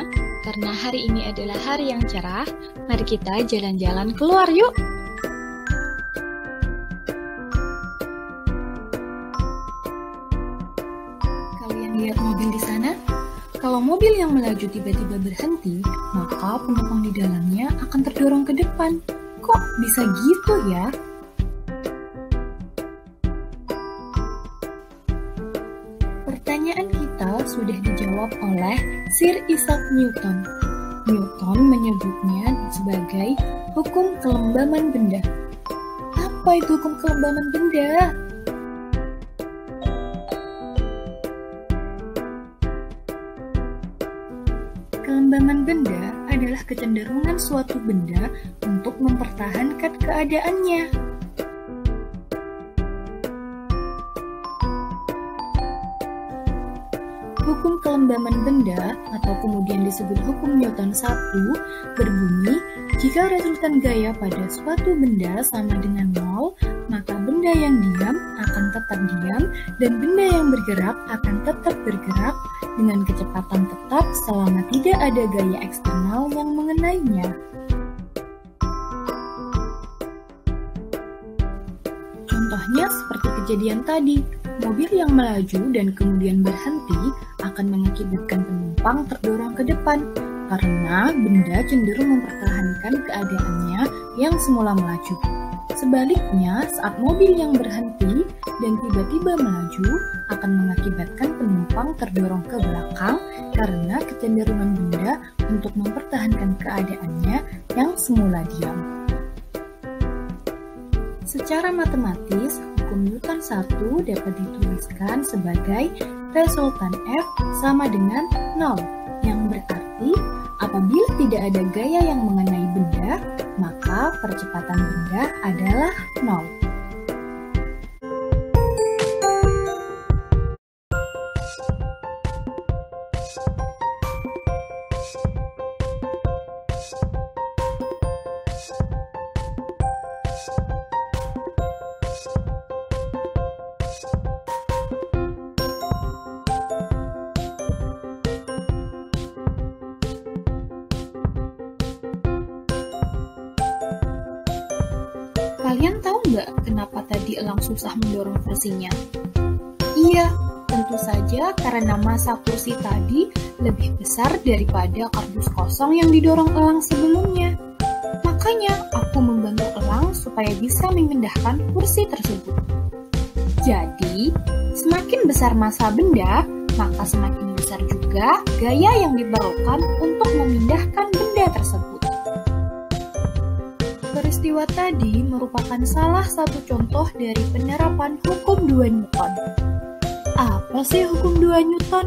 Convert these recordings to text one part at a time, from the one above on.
teman-teman, karena hari ini adalah hari yang cerah, mari kita jalan-jalan keluar yuk! Kalian lihat mobil di sana? Kalau mobil yang melaju tiba-tiba berhenti, maka penumpang di dalamnya akan terdorong ke depan. Kok bisa gitu ya? Pertanyaan kita sudah dijawab oleh Sir Isaac Newton. Newton menyebutnya sebagai hukum kelembaman benda. Apa itu hukum kelembaman benda? Kelembaman benda adalah kecenderungan suatu benda untuk mempertahankan keadaannya. Hukum kelembaman benda atau kemudian disebut hukum Newton 1 berbunyi, jika resultan gaya pada suatu benda sama dengan 0, maka benda yang diam akan tetap diam dan benda yang bergerak akan tetap bergerak dengan kecepatan tetap selama tidak ada gaya eksternal yang mengenainya. Contohnya seperti kejadian tadi, mobil yang melaju dan kemudian berhenti akan mengakibatkan penumpang terdorong ke depan karena benda cenderung mempertahankan keadaannya yang semula melaju. Sebaliknya, saat mobil yang berhenti dan tiba-tiba melaju akan mengakibatkan penumpang terdorong ke belakang karena kecenderungan benda untuk mempertahankan keadaannya yang semula diam. Secara matematis, hukum Newton 1 dapat dituliskan sebagai resultan F sama dengan 0, yang berarti apabila tidak ada gaya yang mengenai benda, maka percepatan benda adalah 0. Kalian tahu nggak kenapa tadi elang susah mendorong kursinya? Iya, tentu saja karena massa kursi tadi lebih besar daripada kardus kosong yang didorong elang sebelumnya. Makanya aku membantu elang supaya bisa memindahkan kursi tersebut. Jadi, semakin besar massa benda, maka semakin besar juga gaya yang diperlukan untuk memindahkan benda tersebut. Peristiwa tadi merupakan salah satu contoh dari penerapan hukum 2 Newton. Apa sih hukum 2 Newton?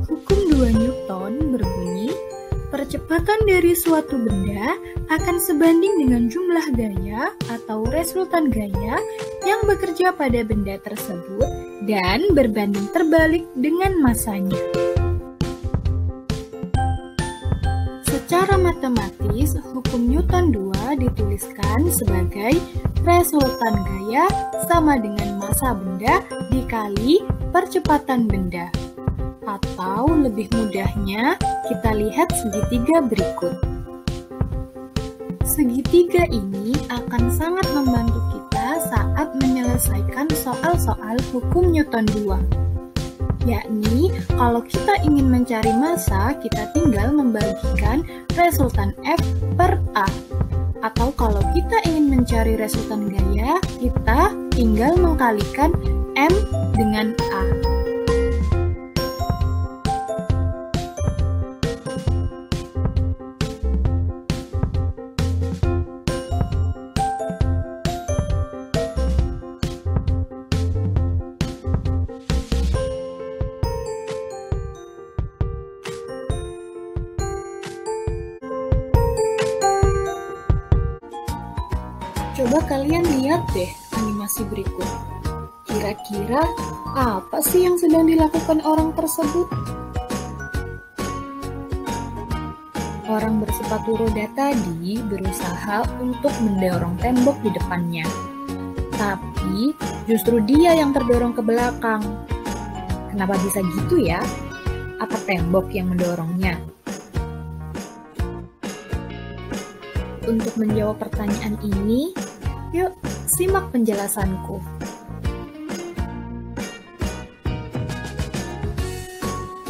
Hukum 2 Newton berbunyi, percepatan dari suatu benda akan sebanding dengan jumlah gaya atau resultan gaya yang bekerja pada benda tersebut dan berbanding terbalik dengan massanya. Secara matematis, hukum Newton 2 dituliskan sebagai resultan gaya sama dengan massa benda dikali percepatan benda. Atau lebih mudahnya, kita lihat segitiga berikut. Segitiga ini akan sangat membantu kita saat menyelesaikan soal-soal hukum Newton 2. Yakni, kalau kita ingin mencari massa, kita tinggal membagikan resultan F per A. Atau kalau kita ingin mencari resultan gaya, kita tinggal mengkalikan M dengan A. Coba kalian lihat deh animasi berikut. Kira-kira apa sih yang sedang dilakukan orang tersebut? Orang bersepatu roda tadi berusaha untuk mendorong tembok di depannya. Tapi justru dia yang terdorong ke belakang. Kenapa bisa gitu ya? atau tembok yang mendorongnya? Untuk menjawab pertanyaan ini, yuk simak penjelasanku.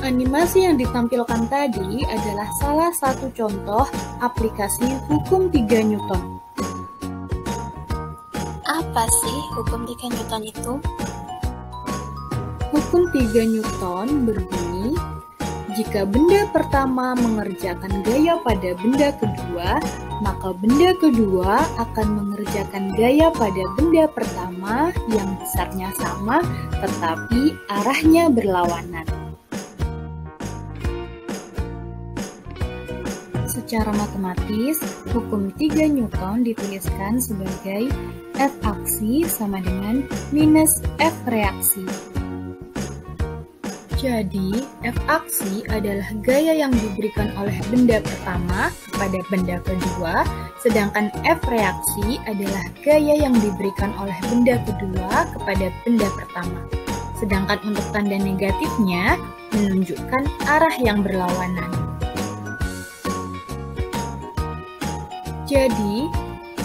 Animasi yang ditampilkan tadi adalah salah satu contoh aplikasi hukum 3 Newton. Apa sih hukum 3 Newton itu? Hukum 3 Newton berbunyi, jika benda pertama mengerjakan gaya pada benda kedua, maka benda kedua akan mengerjakan gaya pada benda pertama yang besarnya sama tetapi arahnya berlawanan. Secara matematis, hukum 3 Newton dituliskan sebagai F aksi sama dengan minus F reaksi. Jadi, F aksi adalah gaya yang diberikan oleh benda pertama kepada benda kedua, sedangkan F reaksi adalah gaya yang diberikan oleh benda kedua kepada benda pertama. Sedangkan untuk tanda negatifnya menunjukkan arah yang berlawanan. Jadi,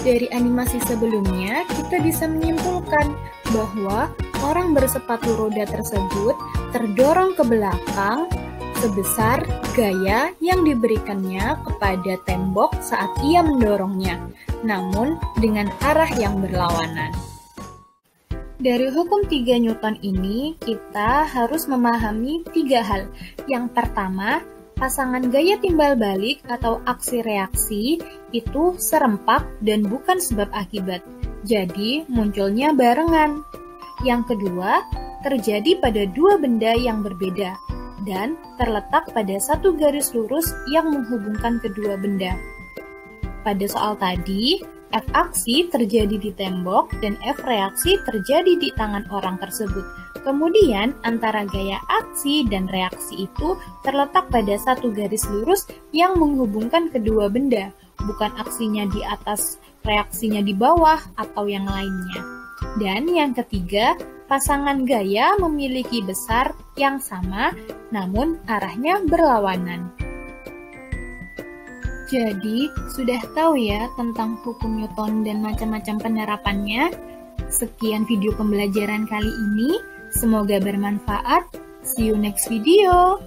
dari animasi sebelumnya, kita bisa menyimpulkan bahwa orang bersepatu roda tersebut terdorong ke belakang sebesar gaya yang diberikannya kepada tembok saat ia mendorongnya, namun dengan arah yang berlawanan. Dari hukum 3 Newton ini, kita harus memahami 3 hal. Yang pertama, pasangan gaya timbal balik atau aksi reaksi itu serempak dan bukan sebab akibat. Jadi, munculnya barengan. Yang kedua, terjadi pada dua benda yang berbeda dan terletak pada satu garis lurus yang menghubungkan kedua benda. Pada soal tadi, F aksi terjadi di tembok dan F reaksi terjadi di tangan orang tersebut. Kemudian, antara gaya aksi dan reaksi itu terletak pada satu garis lurus yang menghubungkan kedua benda, bukan aksinya di atas, reaksinya di bawah, atau yang lainnya. Dan yang ketiga, pasangan gaya memiliki besar yang sama, namun arahnya berlawanan. Jadi, sudah tahu ya tentang hukum Newton dan macam-macam penerapannya? Sekian video pembelajaran kali ini. Semoga bermanfaat. See you next video.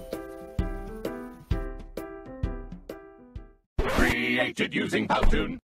Created using Powtoon.